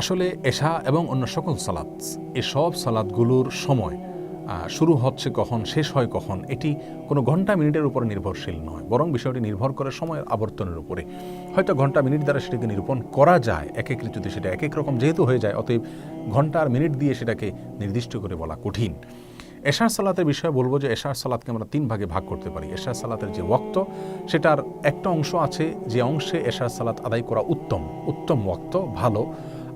আসলে এশা এবং অন্য সকল সালাত, এসব সালাতগুলোর সময় শুরু হচ্ছে কখন, শেষ হয় কখন, এটি কোনো ঘন্টা মিনিটের উপর নির্ভরশীল নয়, বরং বিষয়টি নির্ভর করে সময়ের আবর্তনের উপরে। হয়তো ঘন্টা মিনিট দ্বারা সেটাকে নিরূপণ করা যায়, এক এক ঋতুতে সেটা এক এক রকম যেহেতু হয়ে যায়, অতএব ঘন্টা আর মিনিট দিয়ে সেটাকে নির্দিষ্ট করে বলা কঠিন। এশার সালাতের বিষয়ে বলবো যে এশার সালাতকে আমরা 3 ভাগে ভাগ করতে পারি। এশার সালাতের যে ওয়াক্ত, সেটার একটা অংশ আছে যে অংশে এশার সালাত আদায় করা উত্তম ওয়াক্ত, ভালো।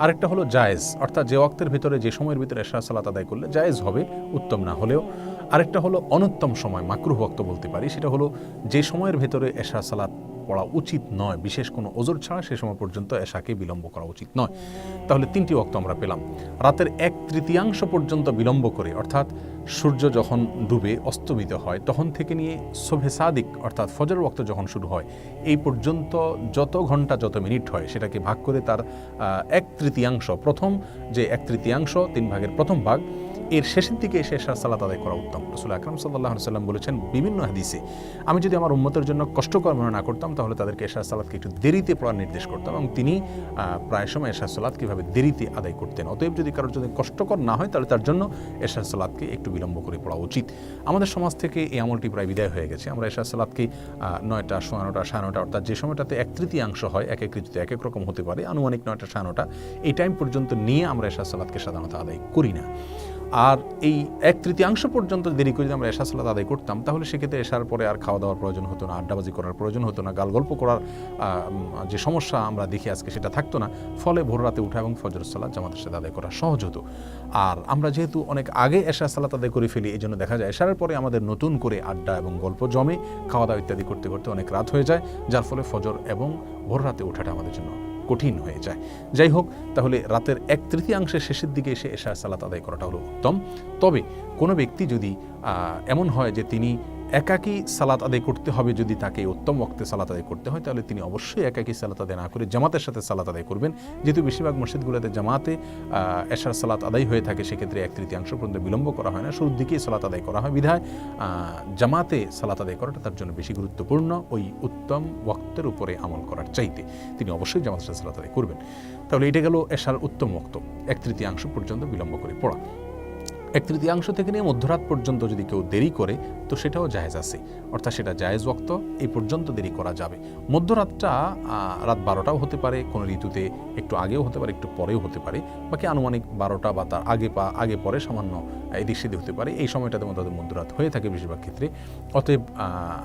আরেকটা হলো জায়েজ, অর্থাৎ যে ওয়াক্তের ভিতরে, যে সময়ের ভিতরে এশার সালাত আদায় করলে জায়েজ হবে, উত্তম না হলেও। আরেকটা হলো অনুত্তম সময়, মাকরুহ ওয়াক্ত বলতে পারি, সেটা হলো যে সময়ের ভেতরে এশার সালাত পড়া উচিত নয়, বিশেষ কোনো ওজর ছাড়া সে সময় পর্যন্ত এশাকে বিলম্ব করা উচিত নয়। তাহলে 3টি ওয়াক্ত আমরা পেলাম। রাতের 1/3 পর্যন্ত বিলম্ব করে, অর্থাৎ সূর্য যখন ডুবে অস্তমিত হয় তখন থেকে নিয়ে শোভে সাদিক অর্থাৎ ফজর ওয়াক্ত যখন শুরু হয় এই পর্যন্ত যত ঘন্টা যত মিনিট হয় সেটাকে ভাগ করে তার 1/3, প্রথম যে 1/3, 3 ভাগের প্রথম ভাগ, এর শেষের দিকে এসে এশার সালাত আদায় করা উত্তম। রাসূল আকরাম সাল্লাল্লাহু আলাইহি ওয়াসাল্লাম বলেছেন বিভিন্ন হাদিসে, আমি যদি আমার উম্মতের জন্য কষ্টকর মনে না করতাম তাহলে তাদেরকে এশার সালাতকে একটু দেরিতে পড়ার নির্দেশ করতাম, এবং তিনি প্রায় সময় এশার সালাত কীভাবে দেরিতে আদায় করতেন। অতএব যদি কারোর যদি কষ্টকর না হয় তাহলে তার জন্য এশার সালাতকে একটু বিলম্ব করে পড়া উচিত। আমাদের সমাজ থেকে এই আমলটি প্রায় বিদায় হয়ে গেছে। আমরা এশার সালাতকে 9টা, 9:15, 9:30, অর্থাৎ যে সময়টাতে 1/3 হয়, এক এক ঋতুতে এক এক রকম হতে পারে, আনুমানিক 9টা, 9:30 এই টাইম পর্যন্ত নিয়ে আমরা এশার সালাতকে সাধারণত আদায় করি না। আর এই 1/3 পর্যন্ত দেরি করে যদি আমরা এশার সালাত আদায় করতাম তাহলে সেক্ষেত্রে এশার পরে আর খাওয়া দাওয়ার প্রয়োজন হতো না, আড্ডাবাজি করার প্রয়োজন হতো না, গালগল্প করার যে সমস্যা আমরা দেখি আজকে সেটা থাকতো না। ফলে ভোর রাতে উঠা এবং ফজর সালাত জামাতের সাথে আদায় করা সহজ হতো। আর আমরা যেহেতু অনেক আগে এশার সালাত আদায় করে ফেলি, এই জন্য দেখা যায় এশারের পরে আমাদের নতুন করে আড্ডা এবং গল্প জমে, খাওয়া দাওয়া ইত্যাদি করতে করতে অনেক রাত হয়ে যায়, যার ফলে ফজর এবং ভোর রাতে ওঠাটা আমাদের জন্য কঠিন হয়ে যায়। যাই হোক, তাহলে রাতের 1/3 শেষের দিকে এসে এশার সালাত আদায় করাটা হলো উত্তম। তবে কোনো ব্যক্তি যদি এমন হয় যে তিনি একাকী সালাত আদায় করতে হবে, যদি তাকে উত্তম ওয়াক্তে সালাত আদায় করতে হয় তাহলে তিনি অবশ্যই একাকী সালাত আদায় না করে জামাতের সাথে সালাত আদায় করবেন। যেহেতু বেশিরভাগ মসজিদগুলোতে জামাতে এশার সালাত আদায় হয়ে থাকে, সেক্ষেত্রে 1/3 পর্যন্ত বিলম্ব করা হয় না, শুরুর দিকেই সালাত আদায় করা হয়, বিধায় জামাতে সালাত আদায় করাটা তার জন্য বেশি গুরুত্বপূর্ণ ওই উত্তম ওয়াক্তের উপরে আমল করার চাইতে। তিনি অবশ্যই জামাতের সাথে সালাত আদায় করবেন। তাহলে এটা গেল এশার উত্তম ওয়াক্ত, 1/3 পর্যন্ত বিলম্ব করে পড়া। 1/3 থেকে নিয়ে মধ্যরাত পর্যন্ত যদি কেউ দেরি করে তো সেটাও জায়েজ আছে, অর্থাৎ সেটা জায়েজ ওয়াক্ত, এই পর্যন্ত দেরি করা যাবে। মধ্যরাতটা রাত 12টাও হতে পারে, কোনো ঋতুতে একটু আগেও হতে পারে, একটু পরেও হতে পারে, বাকি আনুমানিক 12টা বা তার আগে পরে সামান্য এদিক সেদিক হতে পারে। এই সময়টাতে মধ্যরাত হয়ে থাকে বেশিরভাগ ক্ষেত্রে। অতএব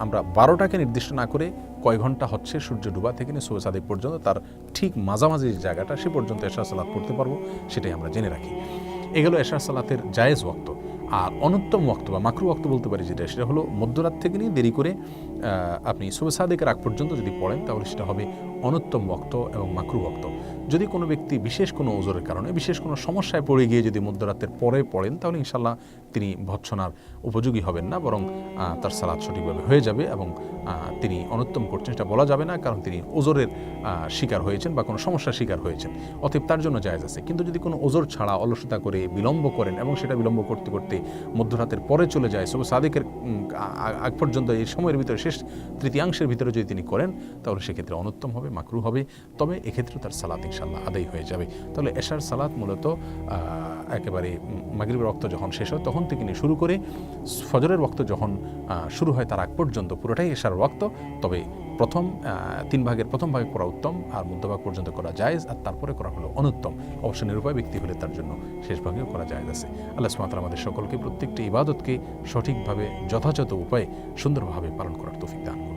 আমরা 12টাকে নির্দিষ্ট না করে কয় ঘন্টা হচ্ছে সূর্য ডুবা থেকে নিয়ে শোভে সাদিক পর্যন্ত তার ঠিক মাঝামাঝি যে জায়গাটা সে পর্যন্ত এশার সালাত পড়তে পারবো, সেটাই আমরা জেনে রাখি। এগুলো এশার সালাতের জায়েজ ওয়াক্ত। আর অনুত্তম ওয়াক্ত বা মাকরু ওয়াক্ত বলতে পারি যেটা, সেটা হলো মধ্যরাত থেকে নিয়ে দেরি করে আপনি শোভে সাদিকের আগ পর্যন্ত যদি পড়েন তাহলে সেটা হবে অনুত্তম ওয়াক্ত এবং মাকরু ওয়াক্ত। যদি কোনো ব্যক্তি বিশেষ কোনো ওজরের কারণে, বিশেষ কোনো সমস্যায় পড়ে গিয়ে যদি মধ্যরাতের পরে পড়েন তাহলে ইনশাল্লাহ তিনি ভৎসনার উপযোগী হবেন না, বরং তার সালাত সঠিকভাবে হয়ে যাবে এবং তিনি অনুত্তম করছেন সেটা বলা যাবে না, কারণ তিনি ওজরের শিকার হয়েছেন বা কোনো সমস্যার শিকার হয়েছেন, অতএব তার জন্য জায়েজ আছে। কিন্তু যদি কোনো ওজর ছাড়া অলসতা করে বিলম্ব করেন এবং সেটা বিলম্ব করতে করতে মধ্যরাতের পরে চলে যায়, শোভে সাদিকের আগ পর্যন্ত এই সময়ের ভিতরে শেষ 1/3 ভিতরে যদি তিনি করেন তাহলে সেক্ষেত্রে অনুত্তম হবে, মাকরু হবে, তবে এক্ষেত্রে তার সালাত ইনশাল্লাহ আদায় হয়ে যাবে। তাহলে এশার সালাত মূলত একেবারে মাগরিবের ওয়াক্ত যখন শেষ হয় তখন থেকে নিয়ে শুরু করে ফজরের ওয়াক্ত যখন শুরু হয় তার আগ পর্যন্ত পুরোটাই এশার ওয়াক্ত। তবে প্রথম 3 ভাগের প্রথম ভাগে করা উত্তম, আর মধ্যভাগ পর্যন্ত করা জায়েজ, আর তারপরে করা হলো অনুত্তম। অবশ্য নিরুপায় ব্যক্তি হলে তার জন্য শেষ ভাগেও করা জায়েজ আছে। আল্লাহ সুবহানাহু ওয়া তাআলা আমাদের সকলকে প্রত্যেকটি ইবাদতকে সঠিকভাবে যথাযথ উপায়ে সুন্দরভাবে পালন করার তৌফিক দান করুন।